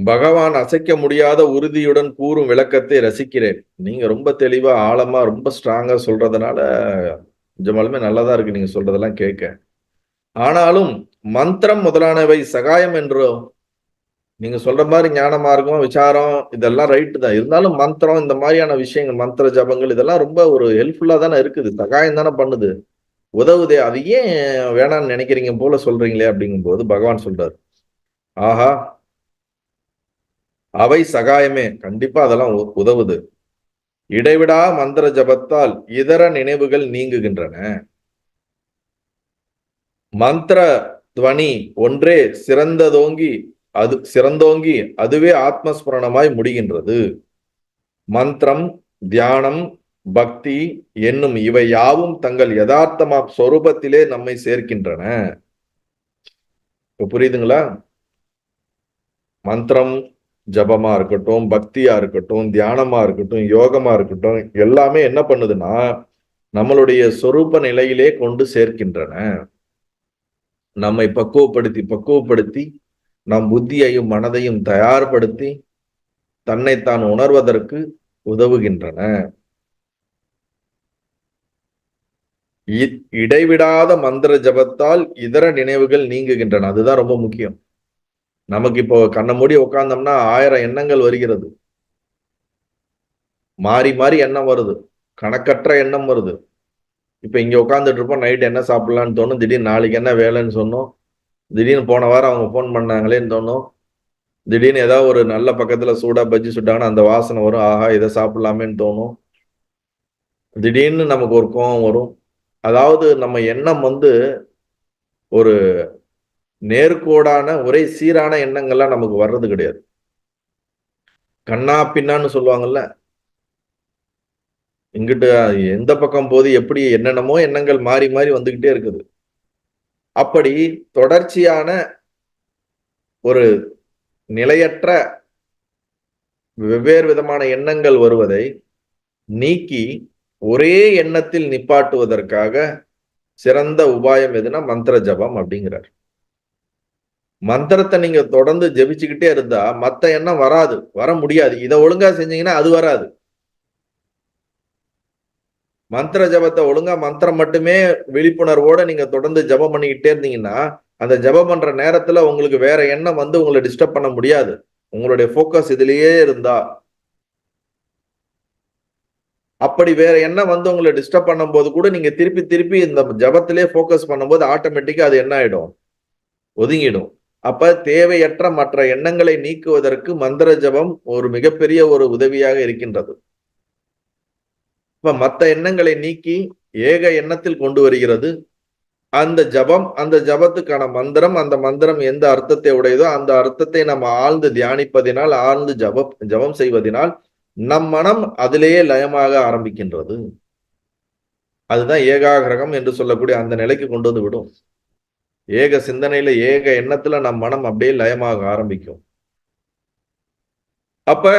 பகவான் அசைக்க முடியாத உறுதியுடன் கூறும் விளக்கத்தை ரசிக்கிறேன். நீங்க ரொம்ப தெளிவா, ஆழமா, ரொம்ப ஸ்ட்ராங்கா சொல்றதுனால, நிஜமாலுமே நல்லாதான் இருக்கு நீங்க சொல்றதெல்லாம் கேட்க. ஆனாலும் மந்திரம் முதலானவை சகாயம் என்றோ நீங்க சொல்ற மாரி ஞான மார்க்கம், விசாரம் இதெல்லாம் ரைட் தான். இருந்தாலும் மந்திரம் இந்த மாரியான விஷயங்கள், மந்திர ஜபங்கள் இதெல்லாம் ரொம்ப ஒரு ஹெல்ப்ஃபுல்லா தானே இருக்குது. சகாயம் தானே பண்ணுது. உதவுதே. அது ஏன் வேணான்னு நெனைக்கிறீங்க போல சொல்றீங்களே அப்படிங்கும்போது பகவான் சொல்றாரு. ஆஹா! அவை சகாயமே. கண்டிப்பா அதெல்லாம் உதவுது. இடைவிடா மந்திர ஜபத்தால் இதர நினைவுகள் நீங்குகின்றன. மந்திர துவனி ஒன்றே சிறந்தோங்கி அதுவே ஆத்மஸ்மரணமாய் முடிகின்றது. மந்திரம், தியானம், பக்தி என்னும் இவை யாவும் தங்கள் யதார்த்தமாம் சொரூபத்திலே நம்மை சேர்க்கின்றன. இப்ப புரியுதுங்களா? மந்திரம் ஜபமா இருக்கட்டும், பக்தியா இருக்கட்டும், தியானமா இருக்கட்டும், யோகமா இருக்கட்டும், எல்லாமே என்ன பண்ணுதுன்னா நம்மளுடைய சொரூப நிலையிலே கொண்டு சேர்க்கின்றன. நம்மை பக்குவப்படுத்தி நம் புத்தியையும் மனதையும் தயார்படுத்தி தன்னைத்தான் உணர்வதற்கு உதவுகின்றன. இடைவிடாத மந்திர ஜபத்தால் இதர நினைவுகள் நீங்குகின்றன. அதுதான் ரொம்ப முக்கியம். நமக்கு இப்போ கண்ணை மூடி உட்கார்ந்தோம்னா 1000 எண்ணங்கள் வருகிறது. மாறி மாறி எண்ணம் வருது. கணக்கற்ற எண்ணம் வருது. இப்ப இங்க உட்கார்ந்துட்டு இருப்போம், நைட் என்ன சாப்பிடலான்னு தோணும். திடீர்னு நாளைக்கு என்ன வேலைன்னு சொன்னோம். திடீர்னு போன வாரம் அவங்க போன் பண்ணாங்களேன்னு தோணும். திடீர்னு ஏதாவது ஒரு நல்ல பக்கத்துல சூடா பஜ்ஜி சுட்டாங்கன்னா அந்த வாசனை வரும். ஆஹா, இதை சாப்பிடலாமேன்னு தோணும். திடீர்னு நமக்கு ஒரு கோபம் வரும். அதாவது நம்ம எண்ணம் ஒரு நேர்கோடான ஒரே சீரான எண்ணங்கள்லாம் நமக்கு வர்றது கிடையாது. கண்ணா பின்னான்னு சொல்லுவாங்கல்ல, இங்கிட்டு எந்த பக்கம் போது எப்படி என்னென்னமோ எண்ணங்கள் மாறி மாறி வந்துகிட்டே இருக்குது. அப்படி தொடர்ச்சியான ஒரு நிலையற்ற வெவ்வேறு விதமான எண்ணங்கள் வருவதை நீக்கி ஒரே எண்ணத்தில் நிப்பாட்டுவதற்காக சிறந்த உபாயம் எதுனா மந்திர ஜபம் அப்படிங்கிறார். மந்திரத்தை நீங்க தொடர்ந்து ஜபிச்சுக்கிட்டே இருந்தா மத்த எண்ணம் வராது, வர முடியாது. இதை ஒழுங்கா செஞ்சீங்கன்னா அது வராது. மந்திர ஜபத்தை ஒழுங்கா மந்திரம் மட்டுமே விழிப்புணர்வோட நீங்க தொடர்ந்து ஜபம் பண்ணிக்கிட்டே இருந்தீங்கன்னா அந்த ஜபம் பண்ற நேரத்துல உங்களுக்கு வேற எண்ணம் உங்களை டிஸ்டர்ப் பண்ண முடியாது. உங்களுடைய போக்கஸ் இதுலயே இருந்தா. அப்படி வேற எண்ணம் உங்களை டிஸ்டர்ப் பண்ணும் போது கூட நீங்க திருப்பி திருப்பி இந்த ஜபத்திலே போக்கஸ் பண்ணும்போது ஆட்டோமேட்டிக்கா அது என்ன ஆயிடும்? ஒதுங்கிடும். அப்ப தேவையற்ற மற்ற எண்ணங்களை நீக்குவதற்கு மந்திர ஜபம் ஒரு மிகப்பெரிய ஒரு உதவியாக இருக்கின்றது. இப்ப மற்ற எண்ணங்களை நீக்கி ஏக எண்ணத்தில் கொண்டு வருகிறது அந்த ஜபம். அந்த ஜபத்துக்கான மந்திரம், அந்த மந்திரம் எந்த அர்த்தத்தை உடையதோ அந்த அர்த்தத்தை நம்ம ஆழ்ந்து தியானிப்பதினால், ஆழ்ந்து ஜபம் செய்வதனால் நம் மனம் அதிலேயே லயமாக ஆரம்பிக்கின்றது. அதுதான் ஏகாகிரகம் என்று சொல்லக்கூடிய அந்த நிலைக்கு கொண்டு வந்து விடும். ஏக சிந்தனையில ஏக எண்ணத்துல நம் மனம் அப்படியே லயமாக ஆரம்பிக்கும். அப்ப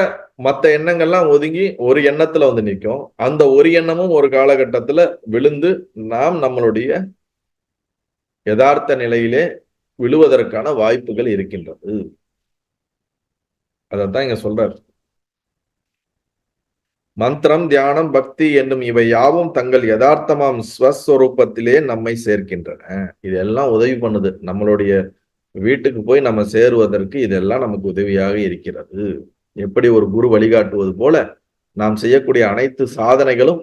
மற்ற எண்ணங்கள்லாம் ஒதுங்கி ஒரு எண்ணத்துல நிற்கும். அந்த ஒரு எண்ணமும் ஒரு காலகட்டத்துல விழுந்து நாம் நம்மளுடைய யதார்த்த நிலையிலே விழுவதற்கான வாய்ப்புகள் இருக்கின்றது. அதான் இங்க சொல்றார். மந்திரம், தியானம், பக்தி என்னும் இவை யாவும் தங்கள் யதார்த்தமாம் ஸ்வஸ்வரூபத்திலே நம்மை சேர்க்கின்றன. இதெல்லாம் உதவி பண்ணுது. நம்மளுடைய வீட்டுக்கு போய் நம்ம சேருவதற்கு இதெல்லாம் நமக்கு உதவியாக இருக்கிறது. எப்படி ஒரு குரு வழிகாட்டுவது போல நாம் செய்யக்கூடிய அனைத்து சாதனைகளும்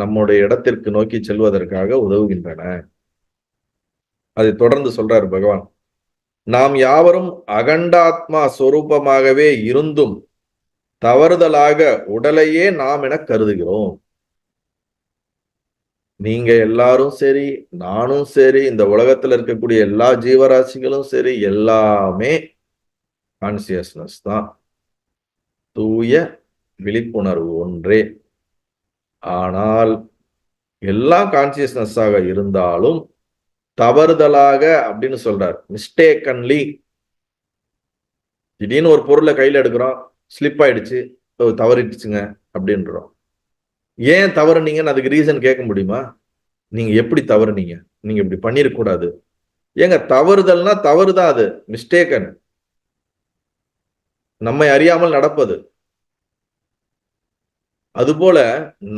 நம்முடைய இடத்திற்கு நோக்கி செல்வதற்காக உதவுகின்றன. அதை தொடர்ந்து சொல்றார் பகவான். நாம் யாவரும் அகண்டாத்மா சொரூபமாகவே இருந்தும் தவறுதலாக உடலையே நாம் என கருதுகிறோம். நீங்க எல்லாரும் சரி, நானும் சரி, இந்த உலகத்துல இருக்கக்கூடிய எல்லா ஜீவராசிகளும் சரி, எல்லாமே கான்சியஸ்னஸ் தான். தூய விழிப்புணர்வு ஒன்றே. ஆனால் எல்லாம் கான்சியஸ்னஸாக இருந்தாலும் தவறுதலாக அப்படின்னு சொல்றார். மிஸ்டேக்கன்லி திடீர்னு ஒரு பொருளை கையில எடுக்கிறோம், ஸ்லிப் ஆயிடுச்சு, தவறிடுச்சுங்க அப்படின்றோம். ஏன் தவறுனீங்கன்னு அதுக்கு ரீசன் கேட்க முடியுமா? நீங்க எப்படி தவறுனீங்க, நீங்க இப்படி பண்ணிருக்க கூடாது. ஏங்க தவறுதல்னா தவறுதான், அது மிஸ்டேக்கன். நம்மை அறியாமல் நடப்பது. அதுபோல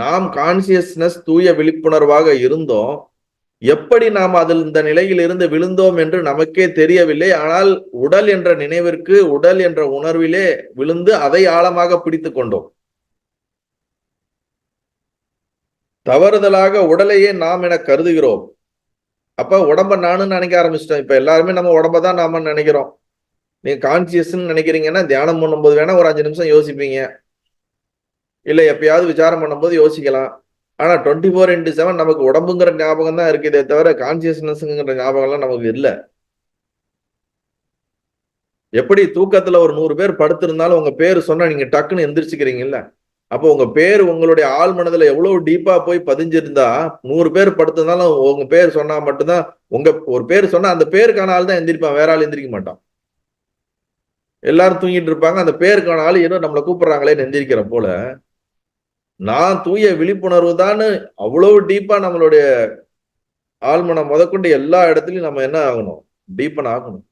நாம் கான்சியஸ்னஸ் தூய விழிப்புணர்வாக இருந்தோம். எப்படி நாம் அதில் இந்த நிலையில் இருந்து விழுந்தோம் என்று நமக்கே தெரியவில்லை. ஆனால் உடல் என்ற நினைவிற்கு, உடல் என்ற உணர்விலே விழுந்து அதை ஆழமாக பிடித்து கொண்டோம். தவறுதலாக உடலையே நாம் என கருதுகிறோம். அப்ப உடம்ப நானும் நினைக்க ஆரம்பிச்சிட்டோம். இப்ப எல்லாருமே நம்ம உடம்ப தான் நாம நினைக்கிறோம். நீங்க கான்சியஸ்ன்னு நினைக்கிறீங்கன்னா தியானம் பண்ணும்போது வேணா ஒரு 5 நிமிஷம் யோசிப்பீங்க, இல்ல எப்பயாவது விசாரம் பண்ணும்போது யோசிக்கலாம். ஆனா 24x7 நமக்கு உடம்புங்கிற ஞாபகம் தான் இருக்குதே தவிர கான்சியஸ்னஸ்ங்கிற ஞாபகம்லாம் நமக்கு இல்லை. எப்படி தூக்கத்துல ஒரு 100 பேர் படுத்திருந்தாலும் உங்க பேரு சொன்னா நீங்க டக்குன்னு எந்திரிச்சுக்கிறீங்கல்ல, அப்போ உங்க பேர் உங்களுடைய ஆள் மனதுல எவ்வளவு டீப்பா போய் பதிஞ்சிருந்தா 100 பேர் படுத்திருந்தாலும் உங்க பேர் சொன்னா மட்டும்தான், உங்க ஒரு பேர் சொன்னா அந்த பேருக்கான ஆள் தான் எந்திரிப்பான், வேற ஆள் எந்திரிக்க மாட்டான். எல்லாரும் தூங்கிட்டு இருப்பாங்க, அந்த பேருக்கான ஆள் ஏதோ நம்மளை கூப்பிடுறாங்களே எந்திரிக்கிற போல நான் தூய விழிப்புணர்வு தான் அவ்வளவு டீப்பா நம்மளுடைய ஆழ்மனம் முதற்கொண்டு எல்லா இடத்துலயும் நம்ம என்ன ஆகணும், டீப்பன் ஆகணும்.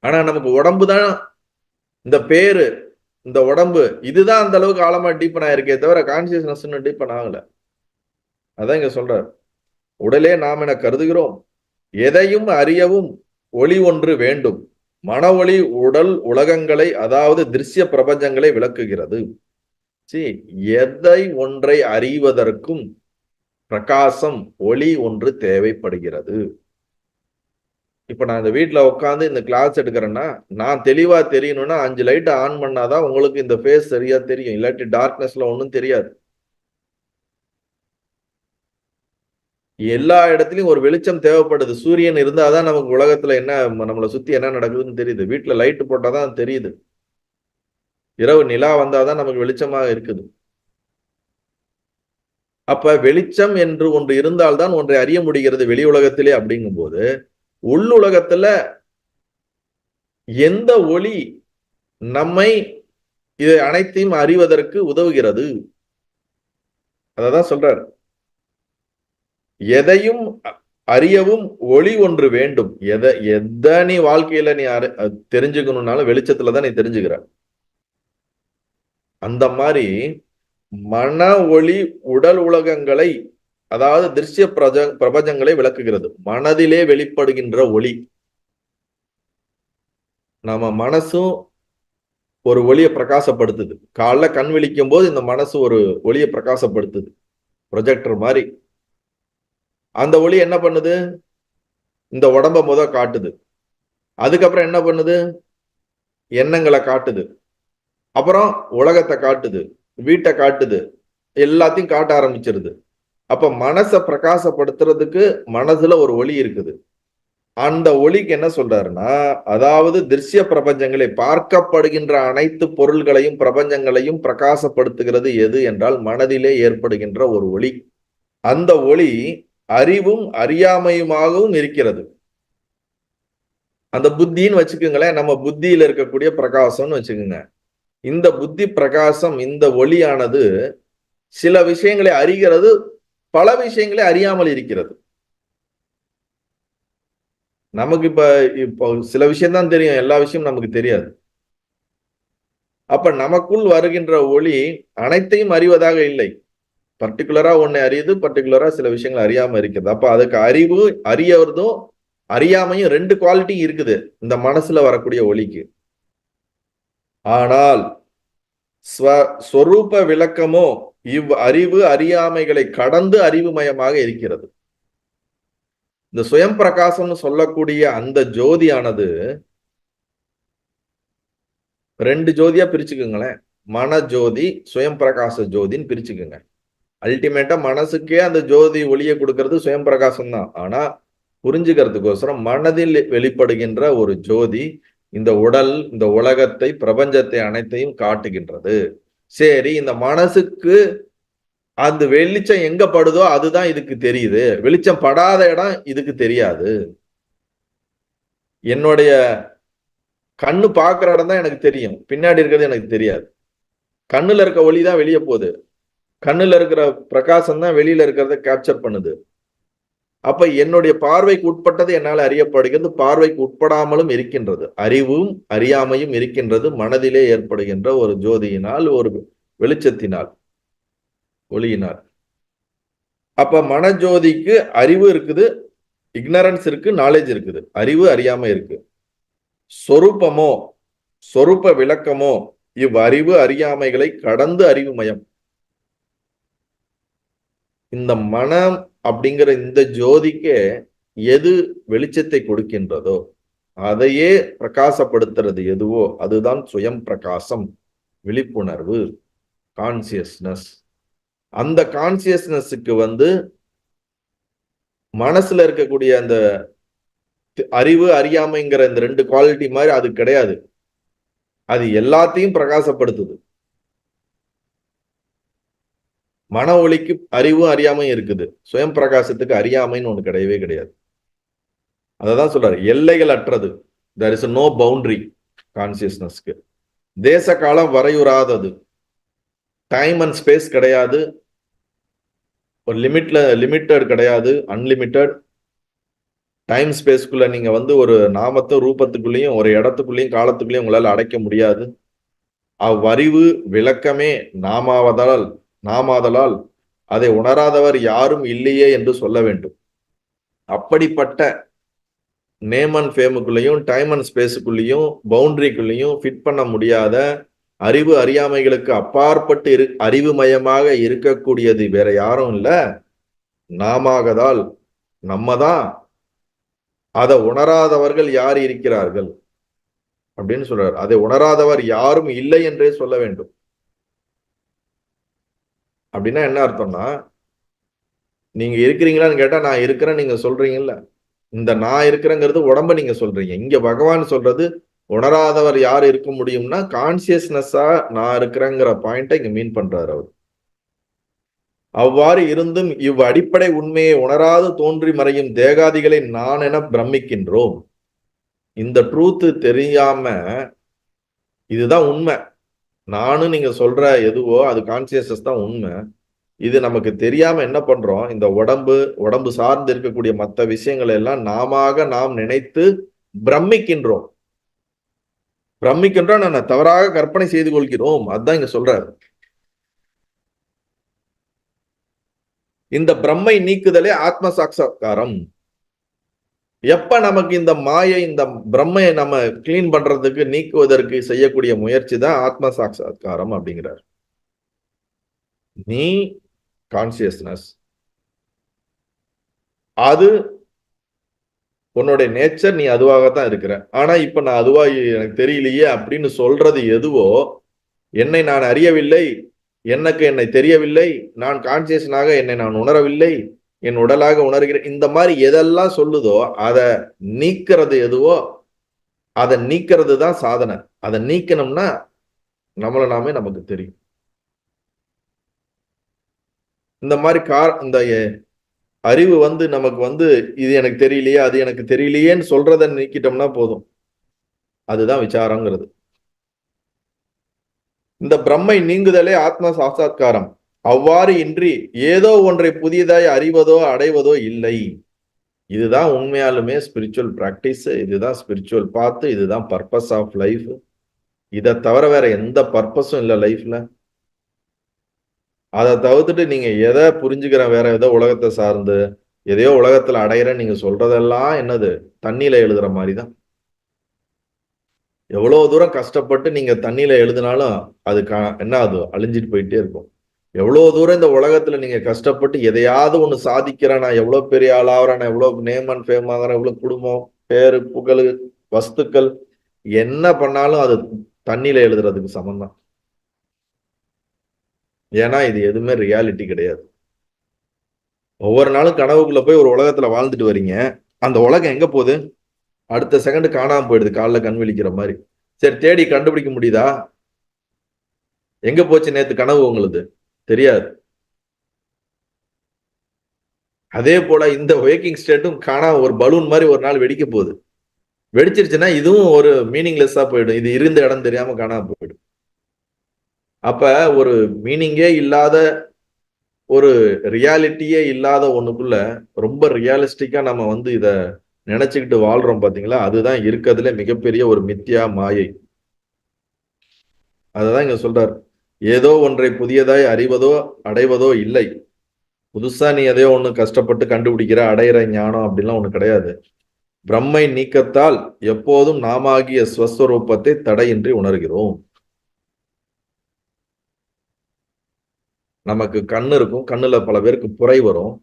ஆனா நமக்கு உடம்பு தான், இந்த பேரு, இந்த உடம்பு இதுதான் அந்த அளவுக்கு ஆழமா டீப்பன் ஆயிருக்கே தவிர கான்சியஸ்னஸ் டீப்பன் ஆகல. அதான் இங்க சொல்றார், உடலே நாம் என கருதுகிறோம், எதையும் அறியவும் ஒளி ஒன்று வேண்டும். மன ஒளி உடல் உலகங்களை, அதாவது திருஷ்ய பிரபஞ்சங்களை விளக்குகிறது. எதை ஒன்றை அறிவதற்கும் பிரகாசம், ஒளி ஒன்று தேவைப்படுகிறது. இப்ப நான் இந்த வீட்டுல உட்காந்து இந்த கிளாஸ் எடுக்கிறேன்னா நான் தெளிவா தெரியணும்னா 5 லைட் ஆன் பண்ணாதான் உங்களுக்கு இந்த ஃபேஸ் சரியா தெரியும், இல்லாட்டி டார்க்னஸ்ல ஒன்றும் தெரியாது. எல்லா இடத்துலயும் ஒரு வெளிச்சம் தேவைப்படுது. சூரியன் இருந்தாதான் நமக்கு உலகத்துல என்ன நம்மளை சுத்தி என்ன நடக்குதுன்னு தெரியுது. வீட்டுல லைட் போட்டாதான் தெரியுது. இரவு நிலா வந்தாதான் நமக்கு வெளிச்சமாக இருக்குது. அப்ப வெளிச்சம் என்று ஒன்று இருந்தால்தான் ஒன்றை அறிய முடிகிறது வெளி உலகத்திலே. அப்படிங்கும் போது உள்ளுலகத்துல எந்த ஒளி நம்மை இதை அனைத்தையும் அறிவதற்கு உதவுகிறது? அததான் சொல்றார், எதையும் அறியவும் ஒளி ஒன்று வேண்டும். எதை நீ வாழ்க்கையில நீ தெரிஞ்சுக்கணும்னாலும் வெளிச்சத்துலதான் நீ தெரிஞ்சுக்கிற. அந்த மாதிரி மன ஒளி உடல் உலகங்களை, அதாவது திருஷ்ய பிரபஞ்சங்களை விளக்குகிறது. மனதிலே வெளிப்படுகின்ற ஒளி. நம்ம மனசும் ஒரு ஒளியை பிரகாசப்படுத்துது. காலைல கண் விழிக்கும் போது இந்த மனசு ஒரு ஒளியை பிரகாசப்படுத்துது, ப்ரொஜெக்டர் மாதிரி. அந்த ஒளி என்ன பண்ணுது, இந்த உடம்ப காட்டுது. அதுக்கப்புறம் என்ன பண்ணுது, எண்ணங்களை காட்டுது. அப்புறம் உலகத்தை காட்டுது, வீட்டை காட்டுது, எல்லாத்தையும் காட்ட ஆரம்பிச்சிருது. அப்ப மனசை பிரகாசப்படுத்துறதுக்கு மனசுல ஒரு ஒளி இருக்குது. அந்த ஒளிக்கு என்ன சொல்றாருன்னா, அதாவது திருஷ்ய பிரபஞ்சங்களை, பார்க்கப்படுகின்ற அனைத்து பொருள்களையும் பிரபஞ்சங்களையும் பிரகாசப்படுத்துகிறது எது என்றால் மனதிலே ஏற்படுகின்ற ஒரு ஒளி. அந்த ஒளி அறிவும் அறியாமையுமாகவும் இருக்கிறது. அந்த புத்தின்னு வச்சுக்கோங்களேன், நம்ம புத்தியில இருக்கக்கூடிய பிரகாசம்னு வச்சுக்கோங்க. இந்த புத்தி பிரகாசம், இந்த ஒளியானது சில விஷயங்களை அறிகிறது, பல விஷயங்களை அறியாமல் இருக்கிறது. நமக்கு இப்போ சில விஷயம் தான் தெரியும், எல்லா விஷயமும் நமக்கு தெரியாது. அப்ப நமக்குள் வருகின்ற ஒளி அனைத்தையும் அறிவதாக இல்லை. பர்டிகுலரா ஒண்ணு அறியுது, பர்டிகுலரா சில விஷயங்கள் அறியாம இருக்கிறது. அப்ப அதுக்கு அறிவு, அறியறதும் அறியாமையும் 2 குவாலிட்டி இருக்குது இந்த மனசுல வரக்கூடிய ஒளிக்கு. ஆனால் ஸ்வரூப விளக்கமோ இவ் அறிவு அறியாமைகளை கடந்து அறிவுமயமாக இருக்கிறது. இந்த சுயம் பிரகாசம்னு சொல்லக்கூடிய அந்த ஜோதியானது 2 ஜோதியா பிரிச்சுக்குங்களேன். மன ஜோதி, சுயம் பிரகாச ஜோதின்னு பிரிச்சுக்குங்க. அல்டிமேட்டா மனசுக்கே அந்த ஜோதி ஒளியை கொடுக்கறது சுயம் பிரகாசம் தான். ஆனா புரிஞ்சுக்கிறதுக்கோசரம் மனதில் வெளிப்படுகின்ற ஒரு ஜோதி இந்த உடல், இந்த உலகத்தை, பிரபஞ்சத்தை அனைத்தையும் காட்டுகின்றது. சரி, இந்த மனசுக்கு அந்த வெளிச்சம் எங்க படுதோ அதுதான் இதுக்கு தெரியுது, வெளிச்சம் படாத இடம் இதுக்கு தெரியாது. என்னுடைய கண்ணு பாக்குற இடம் தான் எனக்கு தெரியும், பின்னாடி இருக்கிறது எனக்கு தெரியாது. கண்ணுல இருக்க ஒளி தான் வெளியே போகுது, கண்ணுல இருக்கிற பிரகாசம் தான் வெளியில இருக்கிறத கேப்சர் பண்ணுது. அப்ப என்னுடைய பார்வைக்கு உட்பட்டது என்னால் அறியப்படுகிறது, பார்வைக்கு உட்படாமலும் இருக்கின்றது. அறிவும் அறியாமையும் இருக்கின்றது மனதிலே ஏற்படுகின்ற ஒரு ஜோதியினால், ஒரு வெளிச்சத்தினால், ஒளியினால். அப்ப மனஜோதிக்கு அறிவு இருக்குது, இக்னரன்ஸ் இருக்கு, நாலேஜ் இருக்குது, அறிவு அறியாமை இருக்கு. சொரூபமோ சொரூப விளக்கமோ இவ்வறிவு அறியாமைகளை கடந்து அறிவுமயம். இந்த மனம் அப்படிங்கிற இந்த ஜோதிக்கு எது வெளிச்சத்தை கொடுக்கின்றதோ அதையே பிரகாசப்படுத்துறது எதுவோ அதுதான் சுயம் பிரகாசம், விழிப்புணர்வு, கான்சியஸ்னஸ். அந்த கான்சியஸ்னஸுக்கு மனசுல இருக்கக்கூடிய அந்த அறிவு அறியாமைங்கிற இந்த ரெண்டு குவாலிட்டி மாதிரி அது கிடையாது. அது எல்லாத்தையும் பிரகாசப்படுத்துது. மன ஒளிக்கு அறிவும் அறியாமையும் இருக்குது, சுயம் பிரகாசத்துக்கு அறியாமைன்னு ஒண்ணு கிடையவே கிடையாது. அததான் சொல்றாரு, எல்லைகள் அற்றது. there is no boundary கான்சியஸ்னஸ்க்கு. தேச காலம் வரையுறாதது, டைம் அண்ட் ஸ்பேஸ் கிடையாது, ஒரு லிமிட்டட் கிடையாது, அன்லிமிட்டட். டைம் ஸ்பேஸ்க்குள்ள நீங்க ஒரு நாமத்தை ரூபத்துக்குள்ளேயும் ஒரு இடத்துக்குள்ளேயும் காலத்துக்குள்ளேயும் உங்களால அடைக்க முடியாது. அவ்வறிவு விளக்கமே நாமாதலால் அதை உணராதவர் யாரும் இல்லையே என்று சொல்ல வேண்டும். அப்படிப்பட்ட நேம் அண்ட் ஃபேமுக்குள்ளேயும் டைம் அண்ட் ஸ்பேஸுக்குள்ளேயும் பவுண்டரிக்குள்ளேயும் ஃபிட் பண்ண முடியாத அறிவு அறியாமைகளுக்கு அப்பாற்பட்டு அறிவுமயமாக இருக்கக்கூடியது வேற யாரும் இல்ல, நாமாகதால் நம்மதான். அதை உணராதவர்கள் யார் இருக்கிறார்கள் அப்படின்னு சொல்றாரு. அதை உணராதவர் யாரும் இல்லை என்றே சொல்ல வேண்டும். அப்படின்னா என்ன அர்த்தம்னா, நீங்க இருக்கிறீங்களான்னு கேட்டா நான் இருக்கிறேன் நீங்க சொல்றீங்கல்ல, இந்த நான் இருக்கிறேங்கிறது உடம்ப நீங்க சொல்றீங்க. இங்க பகவான் சொல்றது உணராதவர் யார் இருக்க முடியும்னா கான்சியஸ்னஸா நான் இருக்கிறேங்கிற பாயிண்ட இங்க மீன் பண்றாரு அவர். அவ்வாறு இருந்தும் இவ் அடிப்படை உண்மையை உணராது தோன்றி மறையும் தேகாதிகளை நான் என பிரமிக்கின்றோம். இந்த ட்ரூத் தெரியாம இதுதான் உண்மை, நானும் நீங்க சொல்ற எதுவோ அது கான்சியஸ்னஸ் தான் உண்மை. இது நமக்கு தெரியாம என்ன பண்றோம், இந்த உடம்பு சார்ந்து இருக்கக்கூடிய மற்ற விஷயங்களை எல்லாம் நாம் நினைத்து பிரமிக்கின்றோம். நான் தவறாக கற்பனை செய்து கொள்கிறோம். அதுதான் இங்க சொல்றாரு. இந்த பிரம்மை நீக்குதலே ஆத்ம சாட்சா்காரம். எப்ப நமக்கு இந்த மாயை இந்த பிரம்மையை நம்ம கிளீன் பண்றதுக்கு நீக்குவதற்கு செய்யக்கூடிய முயற்சி தான் ஆத்ம சாட்சா்காரம் அப்படிங்கிறார். நீ கான்சியஸ்னஸ், அது உன்னுடைய நேச்சர், நீ அதுவாகத்தான் இருக்கிற. ஆனா இப்ப நான் அதுவா எனக்கு தெரியலையே அப்படின்னு சொல்றது எதுவோ, என்னை நான் அறியவில்லை, என்னை தெரியவில்லை, நான் கான்சியஸ்னாக என்னை நான் உணரவில்லை, என் உடலாக உணர்கிறேன், இந்த மாதிரி எதெல்லாம் சொல்லுதோ அதை நீக்கிறது எதுவோ அதை நீக்கிறது தான் சாதனை. அதை நீக்கணும்னா நம்மளை நாமே நமக்கு தெரியும். இந்த மாதிரி இந்த அறிவு நமக்கு இது எனக்கு தெரியலையே அது எனக்கு தெரியலையேன்னு சொல்றதை நீக்கிட்டோம்னா போதும். அதுதான் விசாரங்கிறது. இந்த பிரம்மை நீங்குதலே ஆத்ம சாட்சா்காரம். அவ்வாறு இன்றி ஏதோ ஒன்றை புதியதாய் அறிவதோ அடைவதோ இல்லை. இதுதான் உண்மையாலுமே ஸ்பிரிச்சுவல் பிராக்டிஸ், இதுதான் ஸ்பிரிச்சுவல் பாத்து, இதுதான் பர்பஸ் ஆஃப் லைஃப். இதை தவிர வேற எந்த பர்பஸும் இல்லை லைஃப்ல. அதை தவிர்த்துட்டு நீங்க எதை புரிஞ்சுக்கிற வேற ஏதோ உலகத்தை சார்ந்து எதையோ உலகத்துல அடையிறேன்னு நீங்க சொல்றதெல்லாம் என்னது, தண்ணியில எழுதுற மாதிரிதான். எவ்வளவு தூரம் கஷ்டப்பட்டு நீங்க தண்ணியில எழுதினாலும் அது என்ன ஆகுது, அழிஞ்சிட்டு போயிட்டே இருக்கும். எவ்வளவு தூரம் இந்த உலகத்துல நீங்க கஷ்டப்பட்டு எதையாவது ஒண்ணு சாதிக்கிறேன், நான் எவ்வளவு பெரிய ஆளாகிறேன், நான் எவ்வளவு நேம் அண்ட் ஃபேம் ஆகிறேன், எவ்வளவு குடும்பம் பேரு புகழ் வஸ்துக்கள் என்ன பண்ணாலும் அது தண்ணியில எழுதுறதுக்கு சமம்தான். ஏன்னா இது எதுவுமே ரியாலிட்டி கிடையாது. ஒவ்வொரு நாளும் கனவுக்குள்ள போய் ஒரு உலகத்துல வாழ்ந்துட்டு வரீங்க, அந்த உலகம் எங்க போகுது, அடுத்த செகண்ட் காணாம போயிடுது, காலில் கண் விழிக்கிற மாதிரி. சரி, தேடி கண்டுபிடிக்க முடியுதா? எங்க போச்சு நேத்து கனவு, உங்களுக்கு தெரியாது. அதே போல இந்த வேக்கிங் ஸ்டேட்டும் காணாம ஒரு பலூன் மாதிரி ஒரு நாள் வெடிக்க போகுது. வெடிச்சிருச்சுன்னா இதுவும் ஒரு மீனிங்லெஸ்ஸா போயிடும், இது இருந்த இடம் தெரியாம காணாம போயிடும். அப்ப ஒரு மீனிங்கே இல்லாத ஒரு ரியாலிட்டியே இல்லாத ஒண்ணுக்குள்ள ரொம்ப ரியலிஸ்டிக்கா நம்ம வந்து இத நினைச்சுக்கிட்டு வாழ்றோம் பாத்தீங்களா? அதுதான் இருக்கிறதுல மிகப்பெரிய ஒரு மித்யா மாயை. அததான் இங்க சொல்றார். ஏதோ ஒன்றை புதியதாய் அறிவதோ அடைவதோ இல்லை. புதுசா நீ எதையோ ஒண்ணு கஷ்டப்பட்டு கண்டுபிடிக்கிற அடையிற ஞானம் அப்படிலாம் ஒண்ணு கிடையாது. பிரம்மை நீக்கத்தால் எப்போதும் நாமாகிய ஸ்வஸ்வரூபத்தை தடையின்றி உணர்கிறோம். நமக்கு கண்ணு இருக்கும். கண்ணுல பல பேருக்கு புரை வரும்.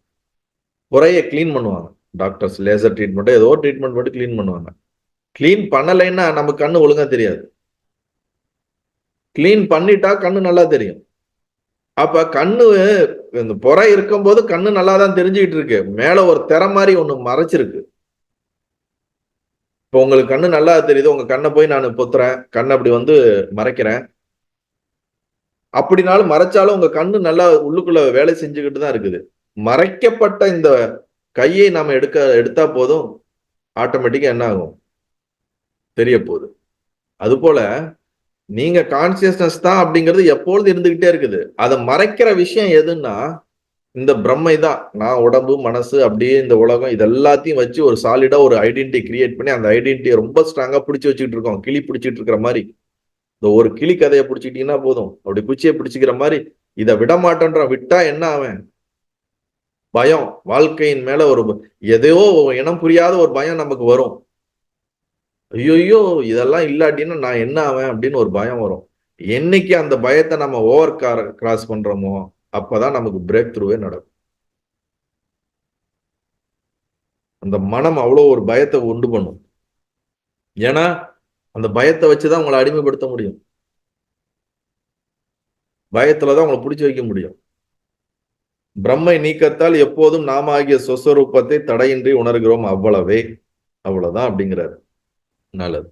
புரையை கிளீன் பண்ணுவாங்க. டாக்டர்ஸ் லேசர் ட்ரீட்மெண்ட் ஏதோ ட்ரீட்மெண்ட் போட்டு கிளீன் பண்ணுவாங்க. கிளீன் பண்ணலைன்னா நமக்கு கண்ணு ஒழுங்கா தெரியாது. கிளீன் பண்ணிட்டா கண்ணு நல்லா தெரியும். அப்ப கண்ணு இந்த புறை இருக்கும்போது கண்ணு நல்லா தான் தெரிஞ்சுக்கிட்டு இருக்கு. மேல ஒரு திரை மாதிரி ஒண்ணு மறைச்சிருக்கு. இப்போ உங்களுக்கு கண்ணு நல்லா தெரியுது. உங்க கண்ணை போய் நான் பொத்துறேன். கண்ணை அப்படி வந்து மறைக்கிறேன். அப்படினாலும் மறைச்சாலும் உங்க கண்ணு நல்லா உள்ளுக்குள்ள வேலை செஞ்சுக்கிட்டு தான் இருக்குது. மறைக்கப்பட்ட இந்த கையை நாம எடுத்தா போதும் ஆட்டோமேட்டிக்கா என்ன ஆகும்? தெரிய போகுது. அது போல நீங்க கான்சியஸ்னஸ் தான் அப்படிங்கிறது எப்பொழுது இருந்துகிட்டே இருக்குது. அதை மறைக்கிற விஷயம் எதுன்னா இந்த பிரம்மை தான். நான் உடம்பு மனசு அப்படியே இந்த உலகம் இது எல்லாத்தையும் வச்சு ஒரு சாலிடா ஒரு ஐடென்டிட்டி கிரியேட் பண்ணி அந்த ஐடென்டிட்டியை ரொம்ப ஸ்ட்ராங்கா பிடிச்சி வச்சுக்கிட்டு இருக்கோம். கிளி பிடிச்சிட்டு இருக்கிற மாதிரி இந்த ஒரு கிளி கதையை பிடிச்சிட்டீங்கன்னா போதும். அப்படி குச்சியை பிடிச்சிக்கிற மாதிரி இதை விட மாட்டேன்ற விட்டா என்ன ஆவேன்? பயம். வாழ்க்கையின் மேல ஒரு எதையோ இனம் புரியாத ஒரு பயம் நமக்கு வரும். ஐயோ இதெல்லாம் இல்லாட்டின்னா நான் என்ன ஆவேன் அப்படின்னு ஒரு பயம் வரும். என்னைக்கு அந்த பயத்தை நம்ம ஓவர் கிராஸ் பண்றோமோ அப்பதான் நமக்கு பிரேக் த்ரூவே நடக்கும். அந்த மனம் அவ்வளவு ஒரு பயத்தை உண்டு பண்ணும். ஏன்னா அந்த பயத்தை வச்சுதான் உங்களை அடிமைப்படுத்த முடியும். பயத்துலதான் உங்களை பிடிச்சு வைக்க முடியும். பிரம்மை நீக்கத்தால் எப்போதும் நாம ஆகிய சொஸ்வரூபத்தை தடையின்றி உணர்கிறோம். அவ்வளவே அவ்வளவுதான் அப்படிங்கிறாரு. நல்லது.